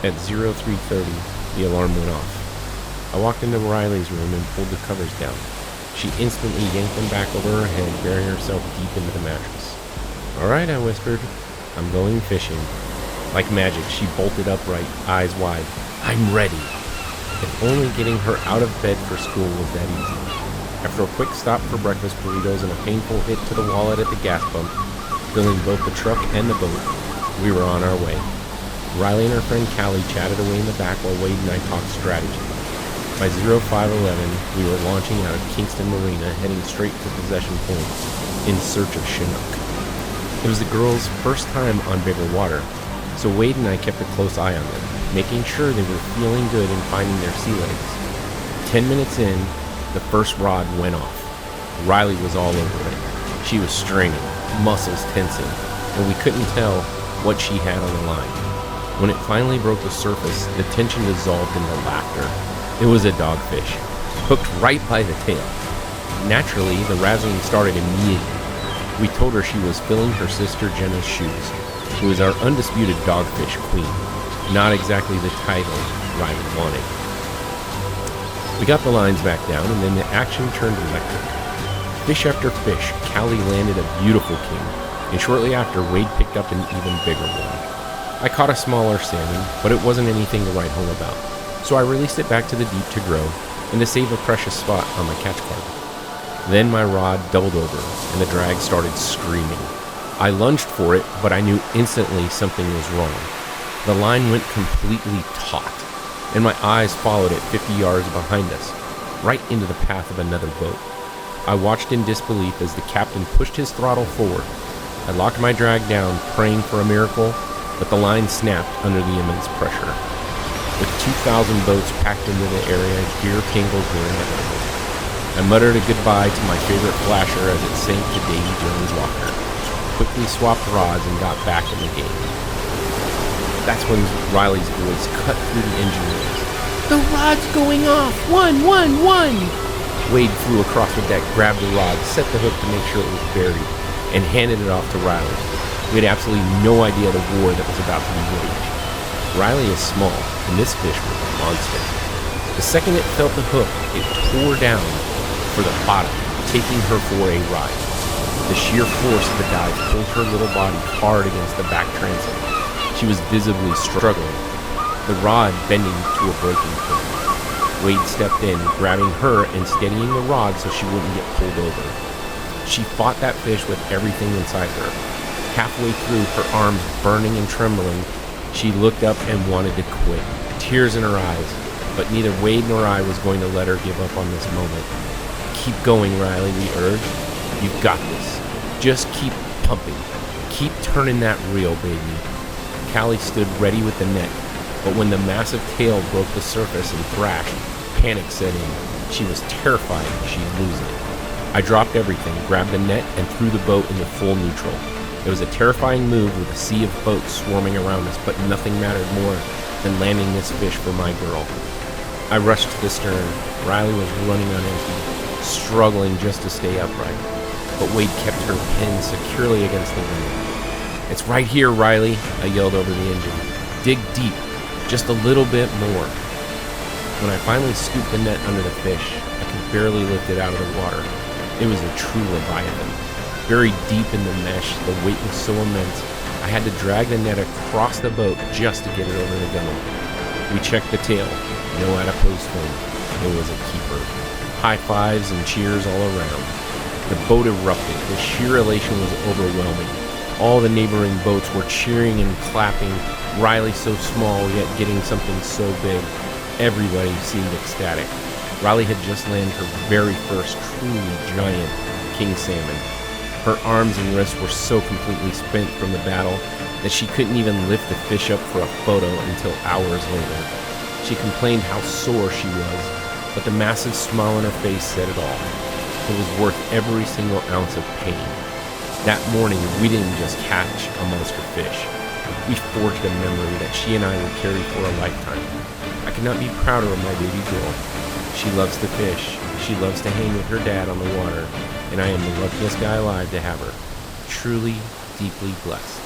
At 03:30, the alarm went off. I walked into Riley's room and pulled the covers down. She instantly yanked them back over her head, burying herself deep into the mattress. "All right," I whispered. "I'm going fishing." Like magic, she bolted upright, eyes wide. "I'm ready." If only getting her out of bed for school was that easy. After a quick stop for breakfast burritos and a painful hit to the wallet at the gas pump, filling both the truck and the boat, we were on our way. Riley and her friend Callie chatted away in the back while Wade and I talked strategy. By 05:11, we were launching out of Kingston Marina, heading straight to Possession Point, in search of Chinook. It was the girls' first time on bigger water, so Wade and I kept a close eye on them, making sure they were feeling good and finding their sea legs. 10 minutes in, the first rod went off. Riley was all over it. She was straining, muscles tensing, and we couldn't tell what she had on the line. When it finally broke the surface, the tension dissolved into laughter. It was a dogfish, hooked right by the tail. Naturally, the razzling started immediately. We told her she was filling her sister Jenna's shoes, who is our undisputed dogfish queen. Not exactly the title Riley wanted. We got the lines back down, and then the action turned electric. Fish after fish, Callie landed a beautiful king, and shortly after, Wade picked up an even bigger one. I caught a smaller salmon, but it wasn't anything to write home about, so I released it back to the deep to grow, and to save a precious spot on my catch card. Then my rod doubled over, and the drag started screaming. I lunged for it, but I knew instantly something was wrong. The line went completely taut, and my eyes followed it 50 yards behind us, right into the path of another boat. I watched in disbelief as the captain pushed his throttle forward. I locked my drag down, praying for a miracle, but the line snapped under the immense pressure. With 2,000 boats packed into the area, gear tangles were inevitable. I muttered a goodbye to my favorite flasher as it sank to Davy Jones' locker, quickly swapped rods, and got back in the game. That's when Riley's voice cut through the engine noise. "The rod's going off! One! Wade flew across the deck, grabbed the rod, set the hook to make sure it was buried, and handed it off to Riley. We had absolutely no idea the war that was about to be waged. Riley is small, and this fish was a monster. The second it felt the hook, it tore down for the bottom, taking her for a ride. The sheer force of the dive pulled her little body hard against the back transom. She was visibly struggling, the rod bending to a breaking point. Wade stepped in, grabbing her and steadying the rod so she wouldn't get pulled over. She fought that fish with everything inside her. Halfway through, her arms burning and trembling, she looked up and wanted to quit, tears in her eyes, but neither Wade nor I was going to let her give up on this moment. "Keep going, Riley," we urged. "You've got this. Just keep pumping. Keep turning that reel, baby." Callie stood ready with the net, but when the massive tail broke the surface and thrashed, panic set in. She was terrified she'd lose it. I dropped everything, grabbed the net, and threw the boat into full neutral. It was a terrifying move with a sea of boats swarming around us, but nothing mattered more than landing this fish for my girl. I rushed to the stern. Riley was running on empty, struggling just to stay upright, but Wade kept her pinned securely against the wind. "It's right here, Riley," I yelled over the engine. "Dig deep, just a little bit more." When I finally scooped the net under the fish, I could barely lift it out of the water. It was a true leviathan. Buried deep in the mesh, the weight was so immense, I had to drag the net across the boat just to get it over the gunwale. We checked the tail. No adipose fin. It was a keeper. High fives and cheers all around. The boat erupted. The sheer elation was overwhelming. All the neighboring boats were cheering and clapping. Riley so small, yet getting something so big. Everybody seemed ecstatic. Riley had just landed her very first truly giant king salmon. Her arms and wrists were so completely spent from the battle that she couldn't even lift the fish up for a photo until hours later. She complained how sore she was, but the massive smile on her face said it all. It was worth every single ounce of pain. That morning, we didn't just catch a monster fish. We forged a memory that she and I would carry for a lifetime. I could not be prouder of my baby girl. She loves to fish. She loves to hang with her dad on the water, and I am the luckiest guy alive to have her. Truly, deeply blessed.